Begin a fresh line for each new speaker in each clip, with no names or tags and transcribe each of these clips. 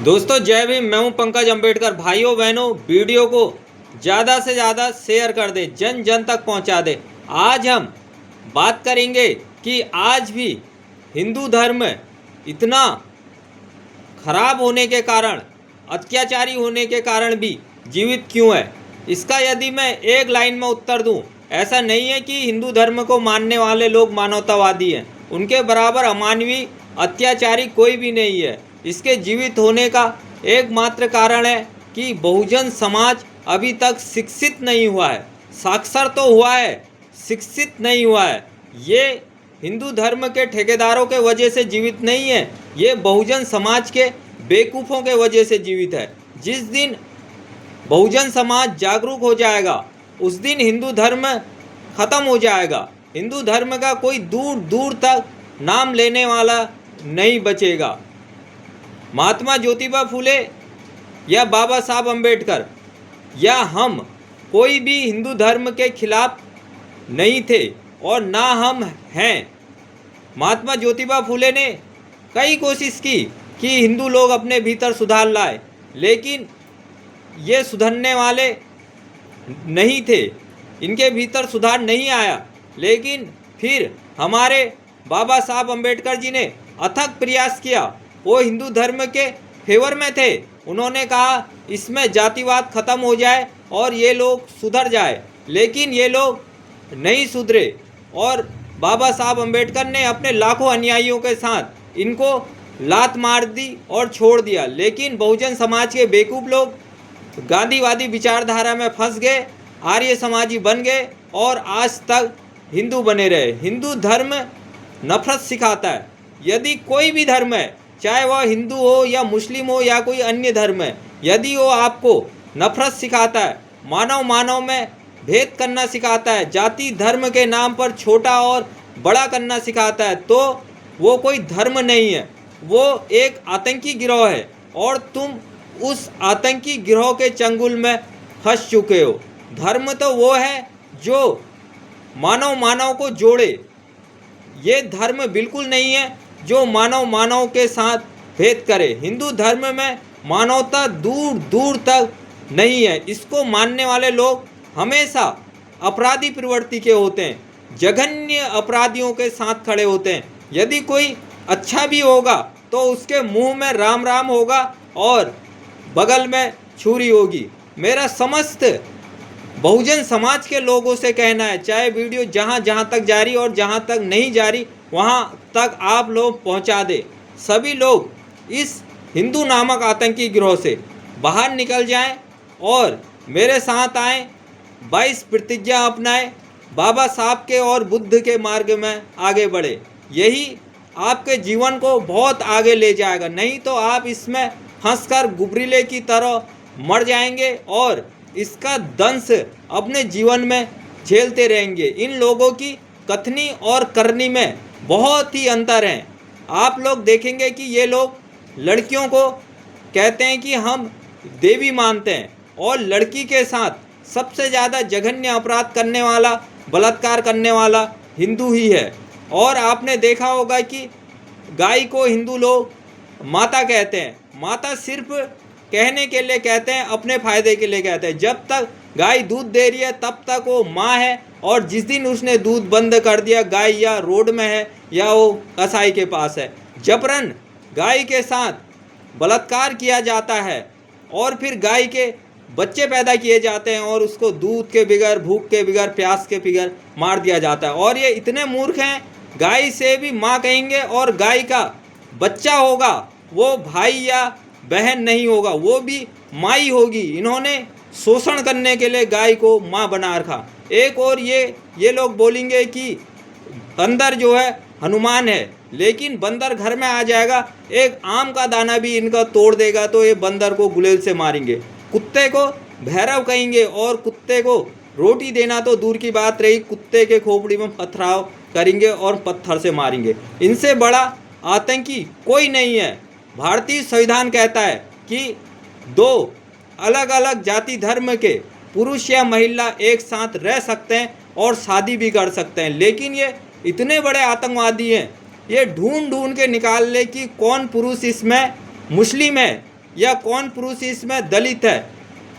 दोस्तों जय भीम। मैं हूं पंकज अंबेडकर। भाइयों बहनों, वीडियो को ज़्यादा से ज़्यादा शेयर कर दे, जन जन तक पहुंचा दे। आज हम बात करेंगे कि आज भी हिंदू धर्म इतना खराब होने के कारण, अत्याचारी होने के कारण भी जीवित क्यों है। इसका यदि मैं एक लाइन में उत्तर दूं, ऐसा नहीं है कि हिंदू धर्म को मानने वाले लोग मानवतावादी हैं। उनके बराबर अमानवीय अत्याचारी कोई भी नहीं है। इसके जीवित होने का एकमात्र कारण है कि बहुजन समाज अभी तक शिक्षित नहीं हुआ है। साक्षर तो हुआ है, शिक्षित नहीं हुआ है। ये हिंदू धर्म के ठेकेदारों के वजह से जीवित नहीं है, ये बहुजन समाज के बेवकूफ़ों के वजह से जीवित है। जिस दिन बहुजन समाज जागरूक हो जाएगा, उस दिन हिंदू धर्म खत्म हो जाएगा। हिंदू धर्म का कोई दूर दूर तक नाम लेने वाला नहीं बचेगा। महात्मा ज्योतिबा फूले या बाबा साहब अम्बेडकर या हम कोई भी हिंदू धर्म के खिलाफ नहीं थे और ना हम हैं। महात्मा ज्योतिबा फूले ने कई कोशिश की कि हिंदू लोग अपने भीतर सुधार लाए, लेकिन ये सुधरने वाले नहीं थे, इनके भीतर सुधार नहीं आया। लेकिन फिर हमारे बाबा साहब अम्बेडकर जी ने अथक प्रयास किया। वो हिंदू धर्म के फेवर में थे। उन्होंने कहा इसमें जातिवाद खत्म हो जाए और ये लोग सुधर जाए, लेकिन ये लोग नहीं सुधरे और बाबा साहब अम्बेडकर ने अपने लाखों अनुयायियों के साथ इनको लात मार दी और छोड़ दिया। लेकिन बहुजन समाज के बेवकूफ़ लोग गांधीवादी विचारधारा में फंस गए, आर्य समाजी बन गए और आज तक हिंदू बने रहे। हिंदू धर्म नफरत सिखाता है। यदि कोई भी धर्म है, चाहे वह हिंदू हो या मुस्लिम हो या कोई अन्य धर्म है, यदि वो आपको नफरत सिखाता है, मानव में भेद करना सिखाता है, जाति धर्म के नाम पर छोटा और बड़ा करना सिखाता है, तो वो कोई धर्म नहीं है, वो एक आतंकी गिरोह है और तुम उस आतंकी गिरोह के चंगुल में फंस चुके हो। धर्म तो वो है जो मानव को जोड़े। ये धर्म बिल्कुल नहीं है जो मानव के साथ भेद करे। हिंदू धर्म में मानवता दूर दूर तक नहीं है। इसको मानने वाले लोग हमेशा अपराधी प्रवृत्ति के होते हैं, जघन्य अपराधियों के साथ खड़े होते हैं। यदि कोई अच्छा भी होगा तो उसके मुंह में राम राम होगा और बगल में छुरी होगी। मेरा समस्त बहुजन समाज के लोगों से कहना है, चाहे वीडियो जहाँ तक जारी और जहाँ तक नहीं जारी वहाँ तक आप लोग पहुँचा दे। सभी लोग इस हिंदू नामक आतंकी गिरोह से बाहर निकल जाएं और मेरे साथ आएँ, 22 प्रतिज्ञा अपनाएं, बाबा साहब के और बुद्ध के मार्ग में आगे बढ़े। यही आपके जीवन को बहुत आगे ले जाएगा। नहीं तो आप इसमें फंसकर गुबरीले की तरह मर जाएंगे और इसका दंश अपने जीवन में झेलते रहेंगे। इन लोगों की कथनी और करनी में बहुत ही अंतर है। आप लोग देखेंगे कि ये लोग लड़कियों को कहते हैं कि हम देवी मानते हैं और लड़की के साथ सबसे ज़्यादा जघन्य अपराध करने वाला, बलात्कार करने वाला हिंदू ही है। और आपने देखा होगा कि गाय को हिंदू लोग माता कहते हैं। माता सिर्फ कहने के लिए कहते हैं, अपने फ़ायदे के लिए कहते हैं। जब तक गाय दूध दे रही है तब तक वो माँ है, और जिस दिन उसने दूध बंद कर दिया, गाय या रोड में है या वो कसाई के पास है, जबरन गाय के साथ बलात्कार किया जाता है और फिर गाय के बच्चे पैदा किए जाते हैं और उसको दूध के बगैर, भूख के बगैर, प्यास के बगैर मार दिया जाता है। और ये इतने मूर्ख हैं, गाय से भी माँ कहेंगे और गाय का बच्चा होगा वो भाई या बहन नहीं होगा, वो भी माँ ही होगी। इन्होंने शोषण करने के लिए गाय को माँ बना रखा। एक और ये लोग बोलेंगे कि बंदर जो है हनुमान है, लेकिन बंदर घर में आ जाएगा, एक आम का दाना भी इनका तोड़ देगा तो ये बंदर को गुलेल से मारेंगे। कुत्ते को भैरव कहेंगे और कुत्ते को रोटी देना तो दूर की बात रही, कुत्ते के खोपड़ी में पथराव करेंगे और पत्थर से मारेंगे। इनसे बड़ा आतंकी कोई नहीं है। भारतीय संविधान कहता है कि 2 अलग अलग जाति धर्म के पुरुष या महिला एक साथ रह सकते हैं और शादी भी कर सकते हैं, लेकिन ये इतने बड़े आतंकवादी हैं, ये ढूंढ के निकाल ले कि कौन पुरुष इसमें मुस्लिम है, या कौन पुरुष इसमें दलित है?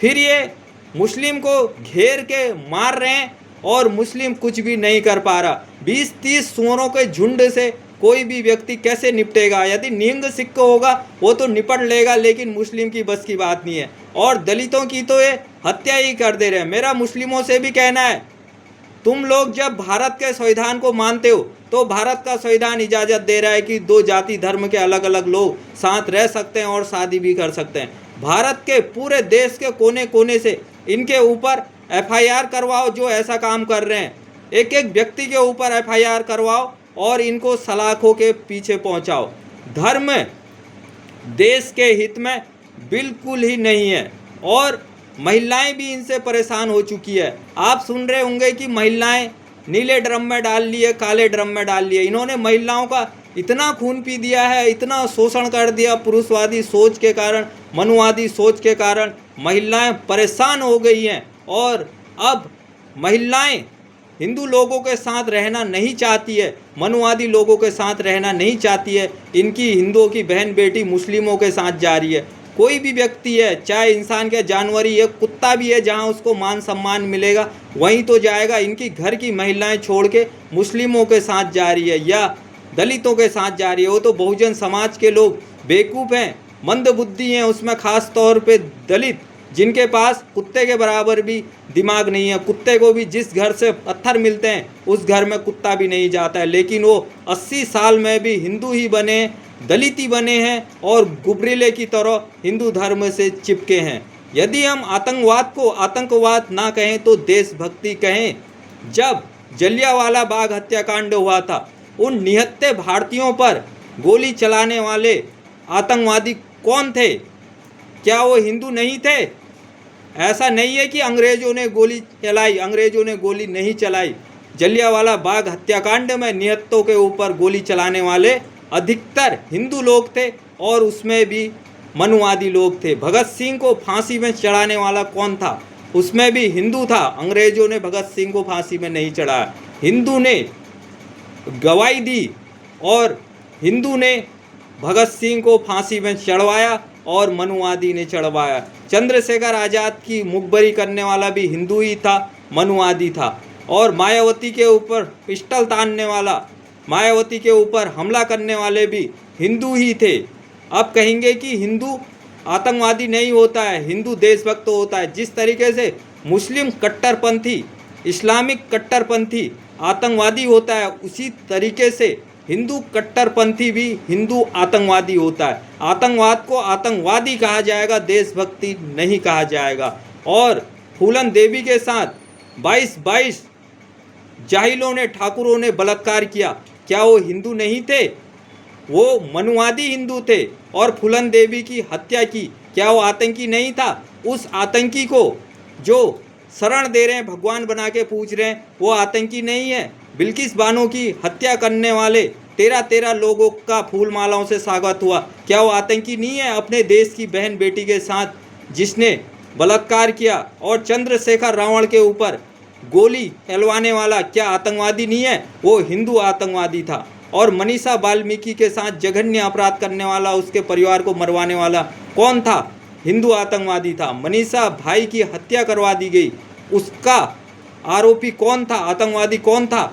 फिर ये मुस्लिम को घेर के मार रहे हैं और मुस्लिम कुछ भी नहीं कर पा रहा। 20-30 सुअरों के झुंड से कोई भी व्यक्ति कैसे निपटेगा? यदि निहंग सिख होगा वो तो निपट लेगा, लेकिन मुस्लिम की बस की बात नहीं है। और दलितों की तो ये हत्या ही कर दे रहे हैं। मेरा मुस्लिमों से भी कहना है, तुम लोग जब भारत के संविधान को मानते हो तो भारत का संविधान इजाज़त दे रहा है कि 2 जाति धर्म के अलग अलग लोग साथ रह सकते हैं और शादी भी कर सकते हैं। भारत के पूरे देश के कोने कोने से इनके ऊपर FIR करवाओ जो ऐसा काम कर रहे हैं। एक एक व्यक्ति के ऊपर FIR करवाओ और इनको सलाखों के पीछे पहुंचाओ। धर्म देश के हित में बिल्कुल ही नहीं है और महिलाएं भी इनसे परेशान हो चुकी है। आप सुन रहे होंगे कि महिलाएं नीले ड्रम में डाल लिए, काले ड्रम में डाल लिए। इन्होंने महिलाओं का इतना खून पी दिया है, इतना शोषण कर दिया पुरुषवादी सोच के कारण, मनुवादी सोच के कारण महिलाएं परेशान हो गई हैं। और अब महिलाएं हिंदू लोगों के साथ रहना नहीं चाहती है, मनुवादी लोगों के साथ रहना नहीं चाहती है। इनकी हिंदुओं की बहन बेटी मुस्लिमों के साथ जा रही है। कोई भी व्यक्ति है, चाहे इंसान के जानवर ही है, कुत्ता भी है, जहां उसको मान सम्मान मिलेगा वहीं तो जाएगा। इनकी घर की महिलाएं छोड़ के मुस्लिमों के साथ जा रही है या दलितों के साथ जा रही है। वो तो बहुजन समाज के लोग बेवकूफ़ हैं, मंद बुद्धि हैं, उसमें ख़ास तौर पे दलित, जिनके पास कुत्ते के बराबर भी दिमाग नहीं है। कुत्ते को भी जिस घर से पत्थर मिलते हैं उस घर में कुत्ता भी नहीं जाता है, लेकिन वो 80 साल में भी हिंदू ही बने, दलित ही बने हैं और गुबरीले की तरह हिंदू धर्म से चिपके हैं। यदि हम आतंकवाद को आतंकवाद ना कहें तो देशभक्ति कहें। जब जलियांवाला बाग हत्याकांड हुआ था, उन निहत्थे भारतीयों पर गोली चलाने वाले आतंकवादी कौन थे? क्या वो हिंदू नहीं थे? ऐसा नहीं है कि अंग्रेजों ने गोली चलाई, अंग्रेजों ने गोली नहीं चलाई। जलियांवाला बाग हत्याकांड में निहत्थों के ऊपर गोली चलाने वाले अधिकतर हिंदू लोग थे और उसमें भी मनुवादी लोग थे। भगत सिंह को फांसी में चढ़ाने वाला कौन था? उसमें भी हिंदू था। अंग्रेजों ने भगत सिंह को फांसी में नहीं चढ़ाया, हिंदू ने गवाही दी और हिंदू ने भगत सिंह को फांसी में चढ़वाया और मनुवादी ने चढ़वाया। चंद्रशेखर आज़ाद की मुखबरी करने वाला भी हिंदू ही था, मनुवादी था। और मायावती के ऊपर पिस्टल तानने वाला, मायावती के ऊपर हमला करने वाले भी हिंदू ही थे। अब कहेंगे कि हिंदू आतंकवादी नहीं होता है, हिंदू देशभक्त होता है। जिस तरीके से मुस्लिम कट्टरपंथी, इस्लामिक कट्टरपंथी आतंकवादी होता है, उसी तरीके से हिंदू कट्टरपंथी भी हिंदू आतंकवादी होता है। आतंकवाद को आतंकवादी कहा जाएगा, देशभक्ति नहीं कहा जाएगा। और फूलन देवी के साथ 22 जाहिलों ने, ठाकुरों ने बलात्कार किया, क्या वो हिंदू नहीं थे? वो मनुवादी हिंदू थे। और फूलन देवी की हत्या की, क्या वो आतंकी नहीं था? उस आतंकी को जो शरण दे रहे हैं, भगवान बना के पूछ रहे हैं, वो आतंकी नहीं है। बिल्किस बानो की हत्या करने वाले 13 लोगों का फूल मालाओं से स्वागत हुआ, क्या वो आतंकी नहीं है? अपने देश की बहन बेटी के साथ जिसने बलात्कार किया और चंद्रशेखर रावण के ऊपर गोली चलवाने वाला क्या आतंकवादी नहीं है? वो हिंदू आतंकवादी था। और मनीषा वाल्मीकि के साथ जघन्य अपराध करने वाला, उसके परिवार को मरवाने वाला कौन था? हिंदू आतंकवादी था। मनीषा भाई की हत्या करवा दी गई, उसका आरोपी कौन था? आतंकवादी कौन था?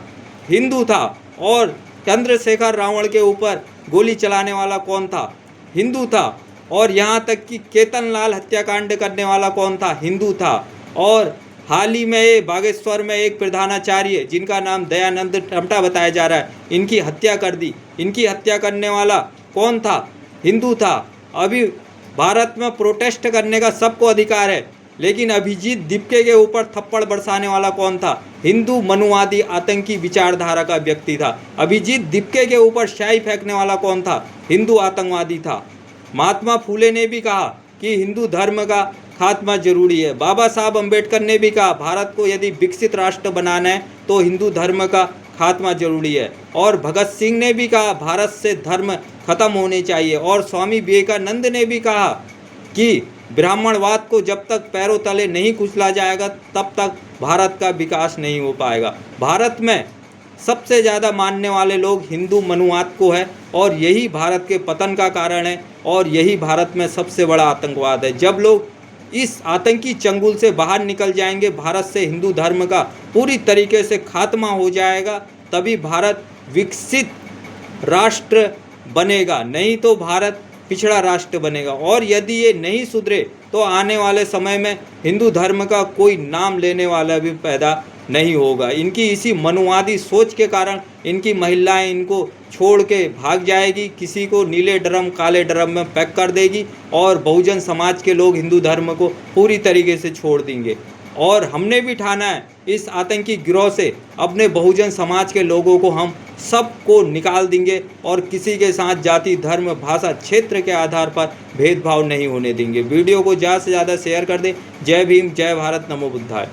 हिंदू था। और चंद्रशेखर रावण के ऊपर गोली चलाने वाला कौन था? हिंदू था। और यहाँ तक कि केतनलाल हत्याकांड करने वाला कौन था? हिंदू था। और हाल ही में बागेश्वर में एक प्रधानाचार्य जिनका नाम दयानंद टमटा बताया जा रहा है, इनकी हत्या कर दी। इनकी हत्या करने वाला कौन था? हिंदू था। अभी भारत में प्रोटेस्ट करने का सबको अधिकार है, लेकिन अभिजीत दीपके के ऊपर थप्पड़ बरसाने वाला कौन था? हिंदू मनुवादी आतंकी विचारधारा का व्यक्ति था। अभिजीत दीपके के ऊपर शाही फेंकने वाला कौन था? हिंदू आतंकवादी था। महात्मा फूले ने भी कहा कि हिंदू धर्म का खात्मा जरूरी है। बाबा साहब अम्बेडकर ने भी कहा भारत को यदि विकसित राष्ट्र बनाना है तो हिंदू धर्म का खात्मा जरूरी है। और भगत सिंह ने भी कहा भारत से धर्म खत्म होने चाहिए। और स्वामी विवेकानंद ने भी कहा कि ब्राह्मणवाद को जब तक पैरों तले नहीं कुचला जाएगा तब तक भारत का विकास नहीं हो पाएगा। भारत में सबसे ज़्यादा मानने वाले लोग हिंदू मनुवाद को है और यही भारत के पतन का कारण है और यही भारत में सबसे बड़ा आतंकवाद है। जब लोग इस आतंकी चंगुल से बाहर निकल जाएंगे, भारत से हिंदू धर्म का पूरी तरीके से खात्मा हो जाएगा, तभी भारत विकसित राष्ट्र बनेगा, नहीं तो भारत पिछड़ा राष्ट्र बनेगा। और यदि ये नहीं सुधरे तो आने वाले समय में हिंदू धर्म का कोई नाम लेने वाला भी पैदा नहीं होगा। इनकी इसी मनुवादी सोच के कारण इनकी महिलाएं इनको छोड़ के भाग जाएगी, किसी को नीले ड्रम काले ड्रम में पैक कर देगी और बहुजन समाज के लोग हिंदू धर्म को पूरी तरीके से छोड़ देंगे। और हमने भी ठाना है इस आतंकी गिरोह से अपने बहुजन समाज के लोगों को हम सबको निकाल देंगे और किसी के साथ जाति धर्म भाषा क्षेत्र के आधार पर भेदभाव नहीं होने देंगे। वीडियो को ज़्यादा से ज़्यादा शेयर कर दें। जय भीम, जय भारत, नमो बुद्धाय।